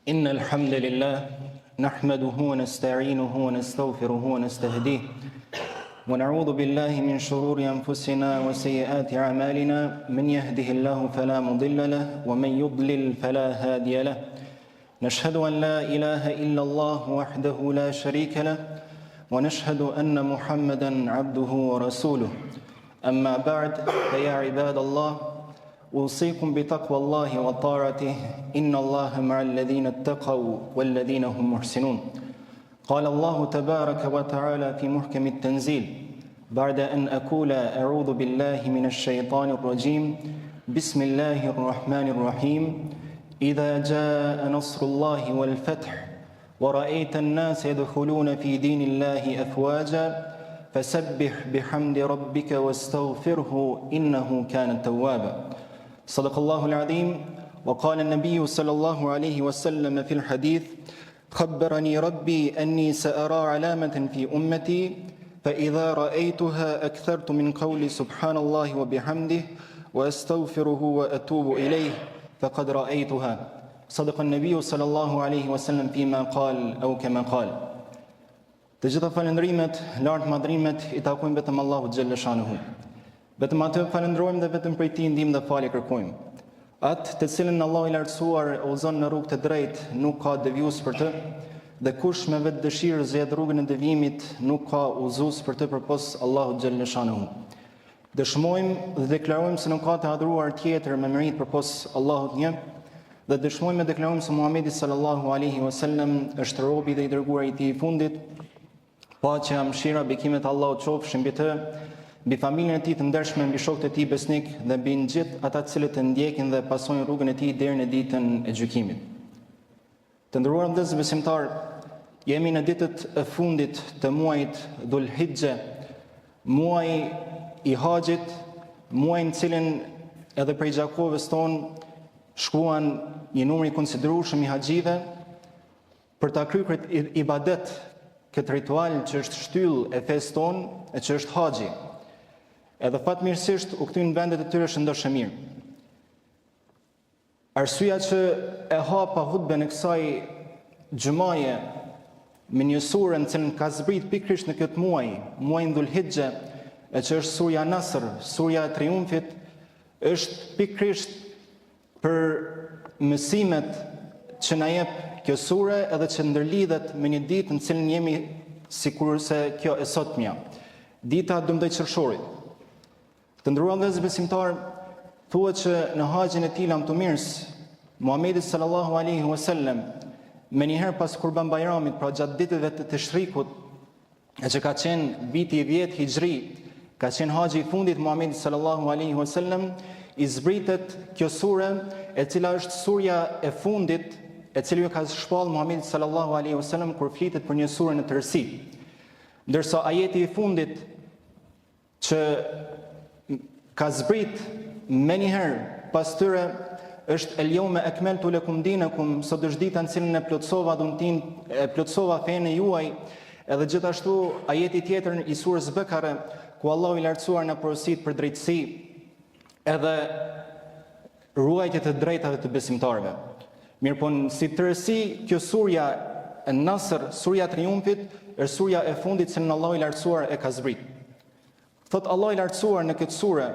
إن الحمد لله نحمده ونستعينه ونستغفره ونستهديه ونعوذ بالله من شرور أنفسنا وسيئات أعمالنا من يهده الله فلا مضل له ومن يضلل فلا هادي له نشهد أن لا إله إلا الله وحده لا شريك له ونشهد أن محمدا عبده ورسوله أما بعد فيا عباد الله أوصيكم بتقوى الله وطاعته إن الله مع الذين اتقوا والذين هم محسنون قال الله تبارك وتعالى في محكم التنزيل بعد أن أقول أعوذ بالله من الشيطان الرجيم بسم الله الرحمن الرحيم إذا جاء نصر الله والفتح ورأيت الناس يدخلون في دين الله أفواجا فسبح بحمد ربك واستغفره إنه كان توابا صدق الله العظيم وقال النبي صلى الله عليه وسلم في الحديث خبرني ربي أني سأرى علامة في أمتي فإذا رأيتها أكثرت من قول سبحان الله وبحمده وأستغفره وأتوب إليه فقد رأيتها صدق النبي صلى الله عليه وسلم فيما قال أو كما قال Të gjitha falëndrimet, lartë madhrimet I takojmë vetëm Allahu xhalla shanuhu. Vetëm atë falëndrojmë dhe vetëm prej Tij ndihmë dhe falje kërkojmë. Atë të cilën Allahu I lartësuar e udhëzon në rrugë të drejtë, nuk ka devijues për të, dhe kush me vetë dëshirë zgjedh rrugën e devijimit, nuk ka udhëzues për të përpos Allahu xhalla shanuhu. Dëshmojmë dhe deklarojmë se nuk ka të adhuruar tjetër me merit përpos Allahut një, dhe dëshmojmë dhe deklarojmë se Muhamedi sallallahu alaihi wasallam është robi dhe I dërguar I Tij I fundit. Paqja, mëshira, bekimet Allahut qofshin mbi të, mbi familjen e tij të ndershme, mbi shokët e tij besnik dhe mbi gjithë ata të cilët e ndjekin dhe pasojnë rrugën e tij deri në ditën e gjykimit. Të nderuar vëllezër besimtar, jemi në ditët e fundit të muajit Dhul Hijja, muaji I Haxhit, muaji në cilin edhe prej gjakovës tonë shkuan një numër I konsiderueshëm I haxhive për ta kryer ibadet, këtë ritual që është shtyllë e fesë tonë e që është haxhi. Edhe fatmirësisht u ktyn në vendet e tyre shëndoshë mirë. Arsyeja që e hapa hutben e kësaj xhumaje me një surë në cilën ka zbrit pikërisht në këtë muaj, muajin Dhul Hijja, e që është surja Nasr, surja e triumfit, është pikërisht për mësimet që na jep kjo sure edhe që ndërlidhet me një ditë në cilën jemi sikurse kjo e sotmja, dita 12 qershorit. Të nderuar vëllezër besimtar, thuhet që në haxhin e tij lamtumirës, Muhamedi sallallahu alaihi wasallam, me njëherë pas Kurban Bayramit, pra gjatë ditëve të Teshrikut, e që ka qenë viti I 10 Hijri, ka qenë haxhi I fundit Muhamedi sallallahu alaihi wasallam, I zbritet kjo sure, e cila është surja e fundit e cili ka shpall Muhamedi sallallahu alaihi wasallam kur flitet për një sure në tërësi. Ndërsa ajeti I fundit që ka zbrit më njëherë pas tyre është El yawma akmaltu lakum dinakum, sot është dita në cilën e plotësova dhuntin, e plotësova fenë juaj, edhe gjithashtu ajeti tjetër I surës Bekare ku Allahu I lartësuar na porosit për drejtësi edhe ruajtje të drejtave të besimtarëve. Mirëpo si tërësi, kjo surja e Nasr, surja e triumfit, është surja e fundit që Allahu I lartësuar e ka zbrit. Thot Allahu I lartësuar në këtë sure,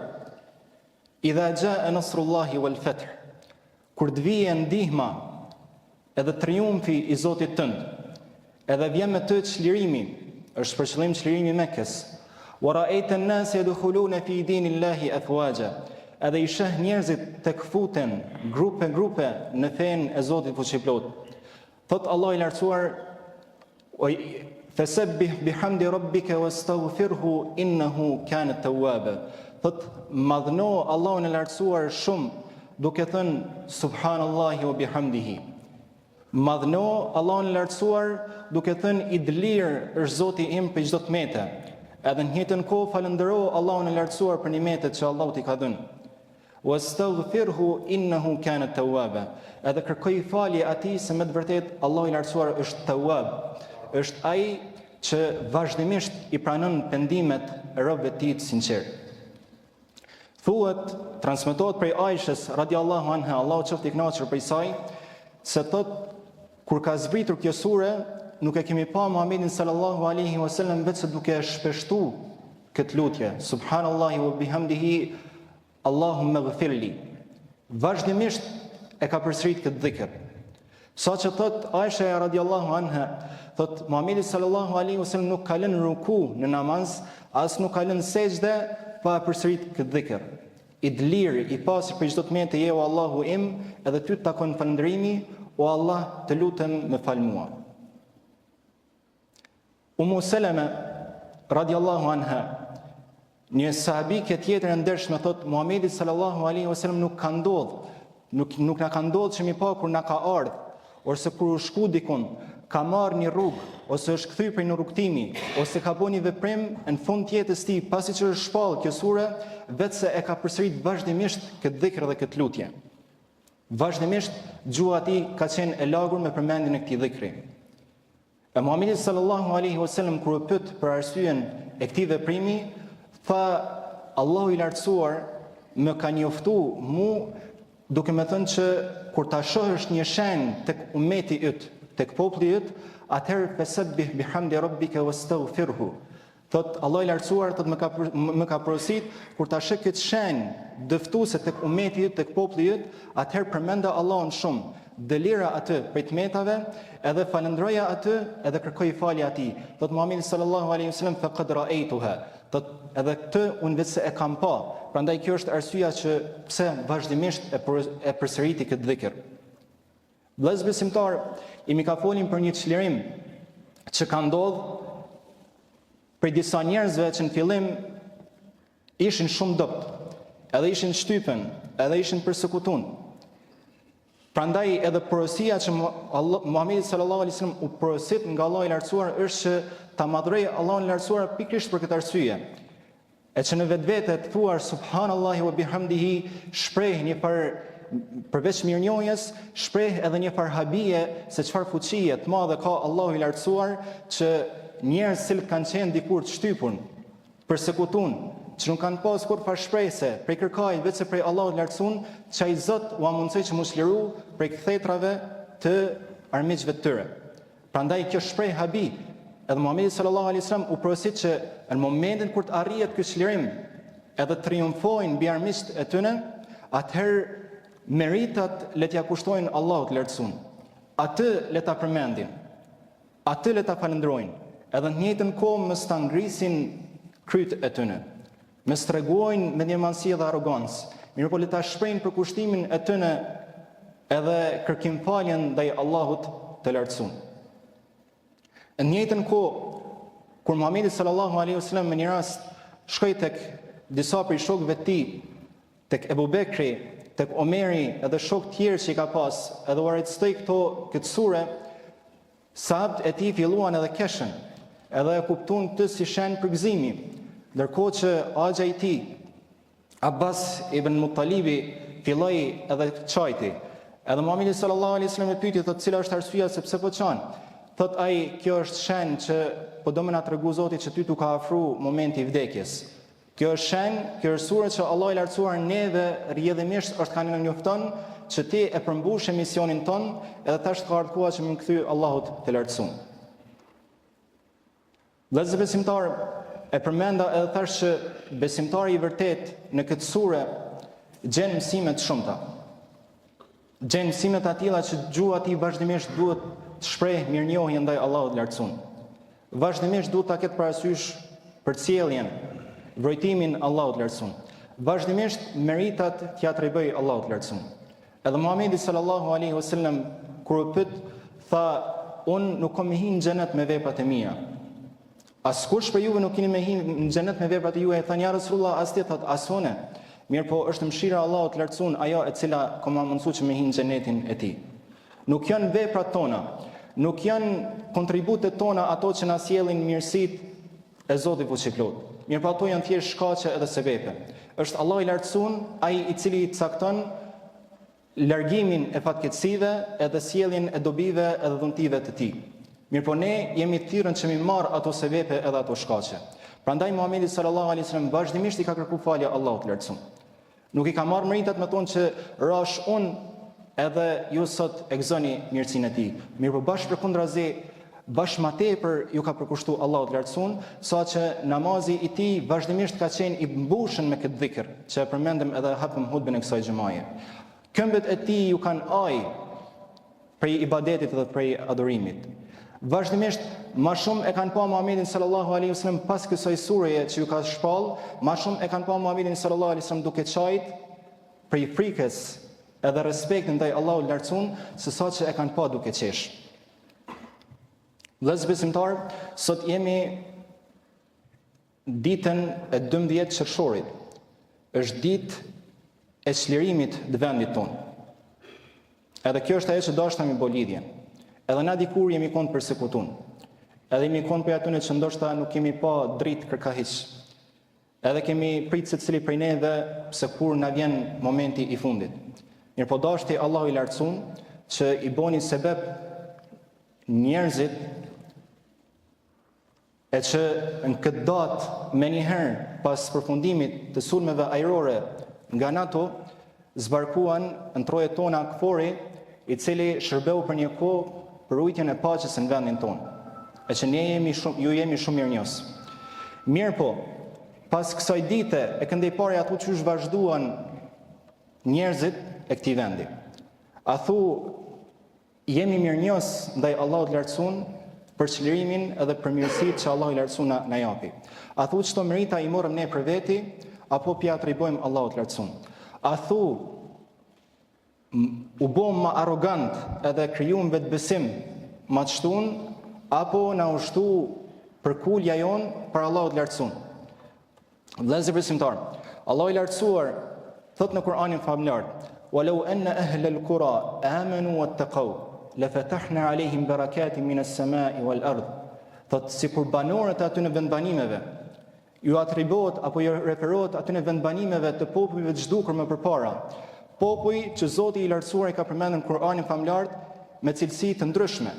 Idha jaa nasrullahi wal fath, kur të vijë ndihma edhe triumfi I Zotit tënd, edhe vjen me të çlirimi, është për qëllim çlirimi I Mekës. Wa ra'aita an-nasa yadkhuluna fi dinillahi afwaja, edhe I sheh njerëzit të këfuten grupe në fenë e Zotit fuqiplot. Thot Allah I lartësuar, fasabbih bihamdi rabbika wastaghfirhu innahu kana tawwaba. Thot madhno Allahun e lartësuar shumë, duke thënë subhanallahi wa bihamdihi. Madhno Allahun e lartësuar duke thënë I dlir është Zoti im për çdo tmete. Edhe në njëjtën kohë falëndero Allahun e lartësuar për nimetet që Allahu t'i ka dhënë. Wastaghfirhu innahu kana tawwaba. Edhe kërkoj falje atij se me të vërtet Allahu I lartësuar është tawwab. Është ai që vazhdimisht I pranon pendimet e robëve të tij të sinqertë. Thuhet, transmetohet prej Aishës radiallahu anha, Allahu qoftë I kënaqur prej saj, se thot Kur ka zbritur kjo sure, nuk e kemi pa Muhamedin sallallahu alaihi wasallam vetëm duke shpeshtu këtë lutje, subhanallahi wa bihamdihi, Allahumma ighfirli. Vazhdimisht e ka përsërit këtë dhikr. Sa që thot Aisha radiallahu anha, thot Muhamedi sallallahu alaihi wasallam nuk ka lënë ruku në namaz, as nuk ka lënë sejdë pa përsërit këtë dhikr. I dliri, i pasur për çdo të mete je o Allahu im, edhe ty të takon falëndrimi, o Allah të lutem më fal mua. Umu Seleme radiallahu anha, një sahabike tjetër e ndershme, thot Muhamedi sallallahu alaihi wasallam nuk na ka ndodhur që mi pa kur na ka ardhur, ose kur u shku dikun, ka marrë një rrugë, ose është kthyr prej një rrugtimi, ose ka bënë një veprim në fund të jetës tij, pasi që është shpallë kjo sure, vetëse e ka përsërit vazhdimisht këtë dhikr dhe këtë lutje. Vazhdimisht gjuha e tij ka qenë e lagur me përmendjen e këtij dhikri. E Muhamedi sallallahu alaihi wasallam kur u pyet për arsyeën e këtij veprimi, tha Allahu i lartësuar më ka njoftuar mua duke më thënë që kur ta shohësh një shenjë tek ummeti yt, tek populli yt, atëherë fasabbih bihamdi rabbika wastaghfirhu. Thot Allah i lartësuar, thot më ka porosit kur ta sheh këtë shenjë dëftuese tek ummeti yt, tek populli yt, atëherë përmenda Allahun shumë, dëlira atë prej tmetave, edhe falëndroja atë, edhe kërkoj falje atij. Thot Muhamedi sallallahu alaihi wasallam faqad ra'aytuha. Thot edhe këtë unë vetë e kam pa. Prandaj kjo është arsyeja që pse vazhdimisht e përsëriti këtë dhikr. Vëllezër besimtar, mi ka folin për një çlirim që ka ndodhur për disa njerëzve që në fillim ishin shumë dopt, edhe ishin shtypen, edhe ishin përsekutuar. Prandaj edhe porosia që Muhamedi sallallahu alaihi wasallam u porosit nga Allahu i lartësuar është që ta madhrojë Allahun e lartësuar pikërisht për këtë arsye. E që në vetvete të thuar subhanallahi wa bihamdihi, shpreh një përveç mirënjohjes, shpreh edhe një farë habije se çfarë fuqie të madhe ka Allahu i lartësuar, që njerëz që kanë qenë dikur të shtypur, përsekutuar, që nuk kanë pas kur farë shprehse prej kërkajit vetëm prej Allahut të lartësuar, çai Zot u mundsoi që mos liru prej kthetrave të armiqve të tyre. Prandaj kjo shpreh habi. Edhe Muhamedi sallallahu alaihi wasallam u porosit që në momentin kur të arrihet ky çlirim, edhe triumfojnë mbi armiqtë e tyre, atëherë meritat le t'ia kushtojnë Allahut të lartësuar. Atë le ta përmendin. Atë le ta falënderojnë. Edhe në të njëjtën kohë mos ta ngrisin kryt e tyre. Mos tregojnë me ndjermansi dhe arrogancë. Mirëpo le ta shprehin për kushtimin e tyre edhe kërkimfaljen ndaj Allahut të lartësuar. Në të njëjtën kohë, kur Muhamedi sallallahu alaihi wasallam në një rast shkoi tek disa prej shokëve të tij, tek Ebu Bekri, tek Omeri edhe shokë tjerë që i ka pas, edhe u arritstoi këtë sure, sahabët e tij filluan edhe keshën, edhe e kuptuan këtë si shenjë për gëzimi, ndërkohë që axha i tij, Abbas ibn Muttalibi, filloi edhe çajti. Edhe Muhamedi sallallahu alaihi wasallam e pyeti, thotë, cila është arsyeja se pse po çan? Thot ai, kjo është shenjë që po do më na tregu Zoti që ty tu ka afru momenti i vdekjes. Kjo është shenjë, kjo është sure që Allah i lartësuar neve rrjedhimisht është kanë njofton që ti e përmbush misionin ton, edhe tash ka ardhur koha që më kthy Allahut të lartësuar. Vëllezër besimtar, e përmenda edhe thash që besimtari i vërtet në këtë sure gjen mësime të shumta. Gjen mësime të tilla që gjuha e tij vazhdimisht duhet të shpreh mirënjohje ndaj Allahut të lartësuar. Vazhdimisht duhet ta ketë parasysh përcjelljen, vrojtimin Allahut të lartësuar. Vazhdimisht meritat t'ia tregoj Allahut të lartësuar. Edhe Muhamedi sallallahu alaihi wasallam kur u pyet, tha, unë nuk kam hyrë në xhenet me veprat e mia. Askush për juve nuk keni me hyrë në xhenet me veprat e juaja. Tha, ja Rasulullah, as ti, thot, as unë. Mirë po është mëshira e Allahut të lartësuar ajo e cila ka më mundsuar që me hyrë në xhenetin e tij. Nuk janë veprat tona, nuk janë kontributet tona ato që na sjellin mirësitë e Zotit fuqiplot. Mirë po ato janë thjesht shkaqe edhe sebepe. Është Allah i lartësuar ai i cili i cakton largimin e fatkeqësive edhe sjelljen e dobive edhe dhuntive të tij. Mirë po ne jemi të thirrën që mi marr ato sebepe edhe ato shkaqe. Prandaj Muhamedi sallallahu alaihi wasallam vazhdimisht i ka kërkuar falje Allahut të lartësuar. Nuk i ka marrë meritat me tonë që rash unë edhe ju sot e gëzoni mirësinë e tij. Mirë po bashkë përkundrazi, bashkë ma tepër ju ka përkushtu Allahu të lartësuar, saqë namazi i tij vazhdimisht ka qenë i mbushur me këtë dhikr, që e përmendëm edhe hapëm hutbën e kësaj xhamaje. Këmbët e tij ju kanë ajë prej ibadetit dhe prej adorimit. Vazhdimisht ma shumë e kanë pa Muhamedit sallallahu alaihi wasallam pas kësaj sureje që ju ka shpall, ma shumë e kanë pa Muhamedit sallallahu alaihi wasallam duke qajt prej frikës edhe respektin ndaj Allahut të lartësuar, se sa që e kanë pa duke qesh. Vëllezër besimtar, sot jemi ditën e 12 qershorit. Është ditë e çlirimit të vendit tonë. Edhe kjo është ajo që dashna mi bo lidhjen. Edhe na dikur jemi konë persekutun. Edhe jemi konë për atyne që ndoshta nuk kemi pa dritë kërka hiq. Edhe kemi pritë se cili prej neve se kur na vjen momenti i fundit. Mirë po dashti Allahu i lartësuar që i boni sebeb njerëzit e që në këtë datë me njëherë pas përfundimit të sulmeve ajrore nga NATO zbarkuan në trojet tona këfori i cili shërbeu për një kohë për rujtjen e paqes në vendin tonë. E që ju jemi shumë mirënjohës. Mirë po, pas kësaj dite e këndej pare atu që vazhduan njerëzit e këtij vendi. A thu, jemi mirënjohës ndaj Allahut të lartësuar për çlirimin edhe për mirësitë që Allahu i lartësuar na japi. A thu çto merita i morëm ne për veti, apo pja atribojmë Allahut të lartësuar. A thu, u bom ma arrogant edhe kryum vetë besim ma të shtun, apo na ushtu për kulja jonë për Allahu të lartësuar. Vëllezër besimtar, Allahu i lartësuar thot në Kur'anin famlar: "Walau anna ahla al-qura amanu wattaqaw, lafatahna alehim barakatin minas samai wal ard." Thot sikur banorët aty në vendbanimeve ju atribuohet apo ju referohet aty në vendbanimeve të popujve të zhdukur më përpara. Popuj që Zoti i lartësuar i ka përmendur në Kur'anin famlar me cilësi të ndryshme.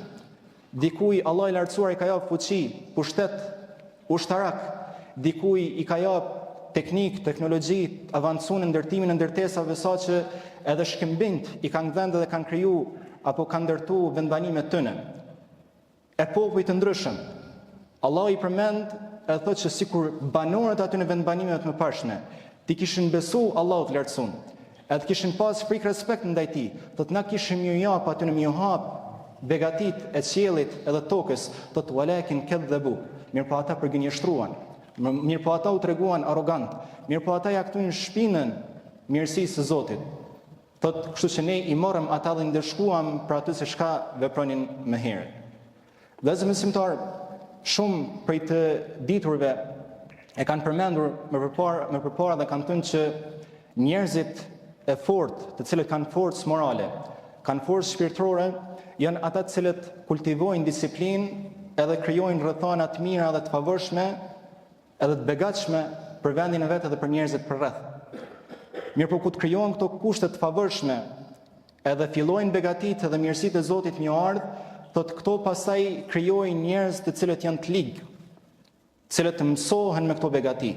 Dikuj Allah i lartësuar i ka jap fuqi, pushtet, ushtarak, dikuj i ka jap teknik, teknologji, avancuar në ndërtimin e ndërtesave saqë edhe shkëmbinjt i kanë dhënë dhe kanë kriju apo kanë ndërtuar vendbanimet tëne. E popuj të ndryshëm. Allah i përmend e thotë që sikur banorët aty në vendbanimet më pashme, ti kishin besu Allahut të lartësuar, edhe kishin pas frikë respekt ndaj tij, thotë na kishim ju jap aty në ju hap begatit e qiellit edhe tokës, thotë walakin kadhabu. Mirë po ata përgënjeshtruan. Mirë po ata u treguan arrogant. Mirë po ata ja kthyen shpinën mirësisë së Zotit. Thotë kështu që ne i morëm ata dhe ndeshkuam për atë se çka vepronin më herët. Vëllezër besimtar, shumë prej të diturve e kanë përmendur më përpara dhe kanë thënë që njerëzit e fortë, të cilët kanë forcë morale, kanë forcë shpirtërore, janë ata të cilët kultivojnë disiplinë edhe krijojnë rrethana të mira dhe të favorshme edhe të begatshme për vendin e vet edhe për njerëzit përreth. Mirë po ku të krijohen këto kushte të favorshme edhe fillojnë begatitë dhe mirësitë e Zotit një ardh, thotë këto pastaj krijojnë njerëz të cilët janë të ligë, të cilët mësohen me këto begati,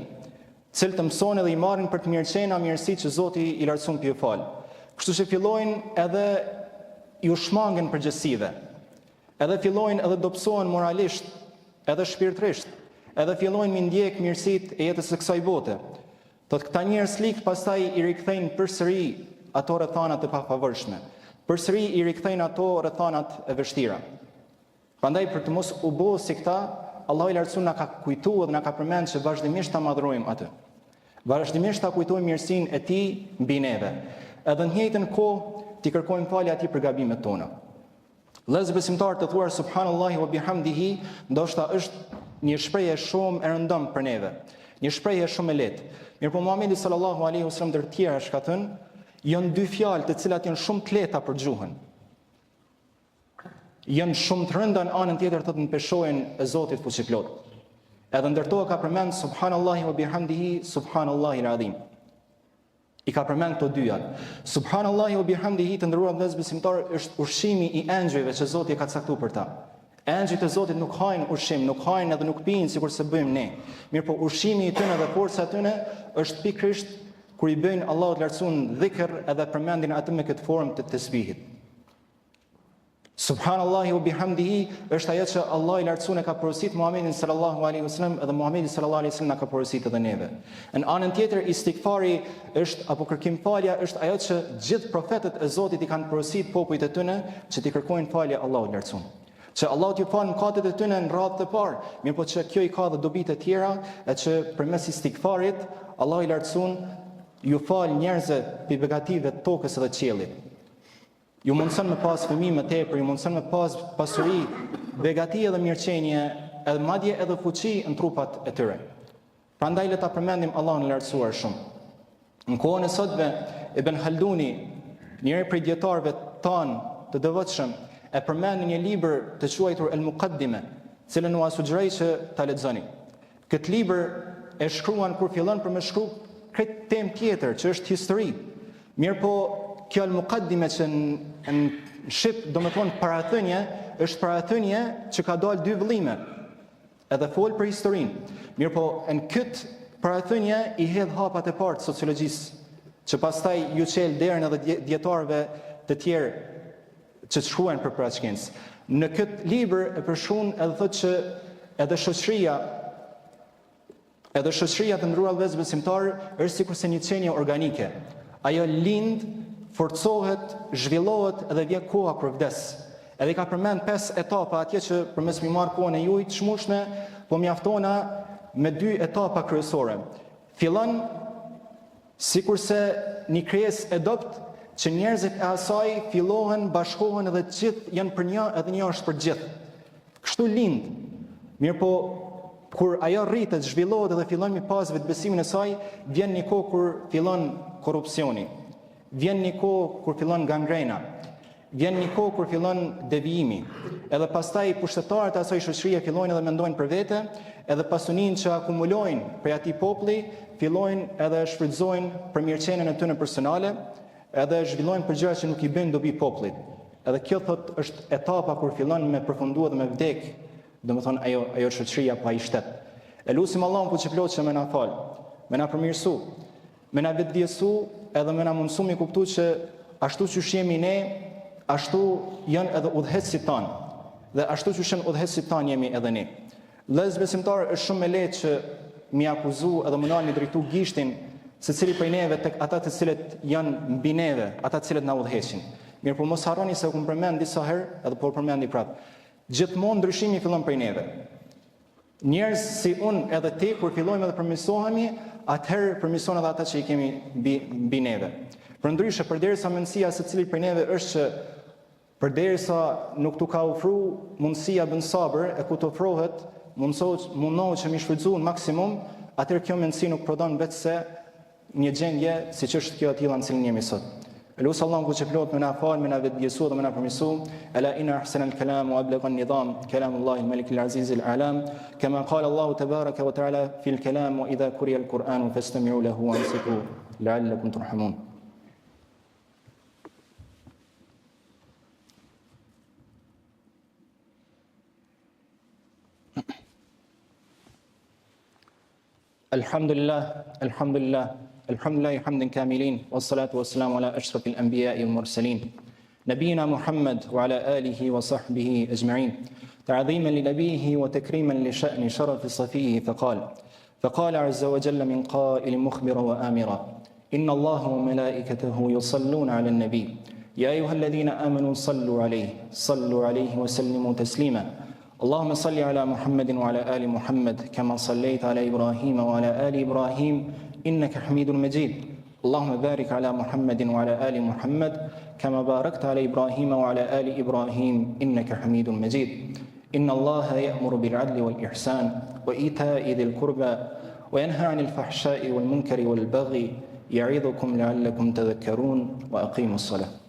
të cilët mësohen edhe i marrin për të mirëqenia mirësitë që Zoti i lartësuar pi fal. Kështu që fillojnë edhe ju shmangen përgjësive, edhe fillojnë edhe dobësohen moralisht, edhe shpirtërisht, edhe fillojnë mi ndjek mirësitë e jetës së kësaj bote. Thotë këta njerëz ligë pastaj i rikthejnë përsëri ato rrethanat e pafavorshme. Përsëri i rikthejnë ato rrethanat e vështira. Prandaj për të mos u bë si këta, Allahu i lartësuar na ka kujtuar dhe na ka përmendur që vazhdimisht ta madhrojmë atë. Vazhdimisht ta kujtojmë mirësinë e tij mbi neve. Edhe në njëjtën kohë ti kërkojmë falje atij për gabimet tona. Vëllezër besimtar, të thuar subhanallahi wa bihamdihi, ndoshta është një shprehje shumë e rëndom për neve. Një shprehje shumë e lehtë. Mirpo Muhamedi sallallahu alaihi wasallam ndër të tjera ka thënë, janë dy fjalë të cilat janë shumë të lehta për gjuhën. Janë shumë të rënda në anën tjetër thotë në peshojën e Zotit fuqiplot. Edhe ndërto ka përmend subhanallahi wa bihamdihi, subhanallahi al-azim. I ka përmend këto dyja. Subhanallahi wa bihamdihi, të nderuar vëllezër besimtar, është ushqimi i engjëjve që Zoti e ka caktuar për ta. Engjëjt e Zotit nuk hajnë ushqim, nuk hajnë edhe nuk pinë sikur se bëjmë ne. Mirë po ushqimi i tyre dhe forca e tyre është pikërisht kur i bëjnë Allahut lartësuar dhikr edhe përmendin atë me këtë formë të tasbihit. Subhanallahi wa bihamdihi është ajo që Allah i lartësuar e ka porositur Muhamedit sallallahu alaihi wasallam edhe Muhamedi sallallahu alaihi wasallam na ka porositur edhe neve. Në anën tjetër istighfari është apo kërkimfalja është ajo që gjithë profetët e Zotit i kanë porositur popujt e tyre që t'i kërkojnë falje Allahut lartësuar. Që Allah t'ju falë mëkatet e tyre në radhë të parë, mirë po që kjo i ka dhe dobitë e tjera, e që përmes istighfarit Allah i lartësuar ju falë njerëzve për begative të tokës edhe qiellit. Ju mundson me pas fëmijë më tepër, ju mundson me pas pasuri, begati edhe mirëqenie, edhe madje edhe fuqi në trupat e tyre. Prandaj le ta përmendim Allahun e lartësuar shumë. Në kohën e sotme, Ibn Khalduni, njëri prej dietarëve tanë të devotshëm, e përmend në një libër të quajtur El Muqaddime, cilën u sugjeroj që ta lexoni. Këtë libër e shkruan kur fillon për me shkru këtë temë tjetër që është histori. Mirëpo kjo El Muqaddime që në shqip do me thonë parathënje, është parathënje që ka dalë dy vëllime, edhe folë për historinë. Mirëpo në këtë parathënje i hedh hapat e parë të sociologjisë, që pastaj ju çel derën edhe dietarëve të tjerë që të shkruajnë për parashkencë. Në këtë libër e përshkruan edhe thotë që edhe shoqëria të ndruar vëllezër besimtarë është sikurse një qenie organike. Ajo lind, forcohet, zhvillohet edhe vjen koha kur vdes. Edhe ka përmend 5 etapa atje që përmes mi marr kohën e juaj të shmushme, po mjaftona me 2 etapa kryesore. Fillon sikurse një krijesë e dobët që njerëzit e asaj fillohen, bashkohen edhe të gjithë janë për një edhe një është për gjithë. Kështu lind. Mirëpo kur ajo rritet, zhvillohet edhe fillon mi pas vetbesimin e saj, vjen një kohë kur fillon korrupsioni. Vjen një kohë kur fillon gangrena. Vjen një kohë kur fillon devijimi. Edhe pastaj pushtetarët e asaj shoqërie fillojnë edhe mendojnë për vete, edhe pasuninë që akumulojnë prej atij populli, fillojnë edhe shfrytëzojnë për mirëqenien e tyre personale, edhe zhvillojnë për gjëra që nuk i bëjnë dobi popullit. Edhe kjo thot është etapa kur fillon me përfundua dhe me vdek, domethënë ajo shoqëria pa i shtet. E lutim Allahun që plot që më na fal, më na përmirësu, më na vetdiesu, edhe më na mundësu mi kuptu që ashtu që jemi ne, ashtu janë edhe udhëheqësit tanë, dhe ashtu që janë udhëheqësit tanë jemi edhe ne. Vëllezër besimtarë, është shumë e lehtë që mi akuzu edhe më nalni drejtu gishtin se cili prej neve tek ata të cilët janë mbi neve, ata të cilët na udhëheqin. Mirë, por mos harroni se u përmend disa herë, edhe po përmendi prapë. Gjithmonë ndryshimi fillon prej neve. Njerëz si unë edhe ti, kur fillojmë edhe përmirësohemi, atëherë përmirëson edhe ata që i kemi mbi neve. Përndryshe, përderisa mendësia se cili prej neve është që përderisa nuk tu ka ofruar mundësia bën sabër e ku të ofrohet, mundohet që mi shfrytëzu në maksimum, atëherë kjo mendësi nuk prodhon vetëse një gjendje siç është kjo atilla në cilën jemi sot. Elusi Allahun që plot më na fal, më na vetdiesu dhe më na përmirësu. Ala inna ahsana al-kalam wa ablagha an-nizam kalamullah al-malik al-aziz al-alam kama qala Allah tabaraka wa ta'ala fi al-kalam wa idha quriya al-Qur'an fastami'u lahu wa ansitu la'allakum turhamun. Alhamdulillah hamdan kamilin, wassalatu wassalamu ala ashrafil anbiya'i wal mursalin, nabiyina Muhammad wa ala alihi wa sahbihi ajma'in, ta'dhiman li nabiyhi wa takriman li sha'ni sharafi safihi faqala azza wa jalla min qa'ilin mukhbira wa amira, inna Allaha wa malaikatahu yusalluna ala an-nabi, ya ayyuhalladhina amanu sallu alayhi wa sallimu taslima. اللهم صل على محمد وعلى آل محمد كما صليت على إبراهيم وعلى آل إبراهيم إنك حميد مجيد. اللهم بارك على محمد وعلى آل محمد كما باركت على إبراهيم وعلى آل إبراهيم إنك حميد مجيد. إن الله يأمر بالعدل والإحسان وإيتاء ذي القربى وينهى عن الفحشاء والمنكر والبغي يعظكم لعلكم تذكرون وأقيموا الصلاة.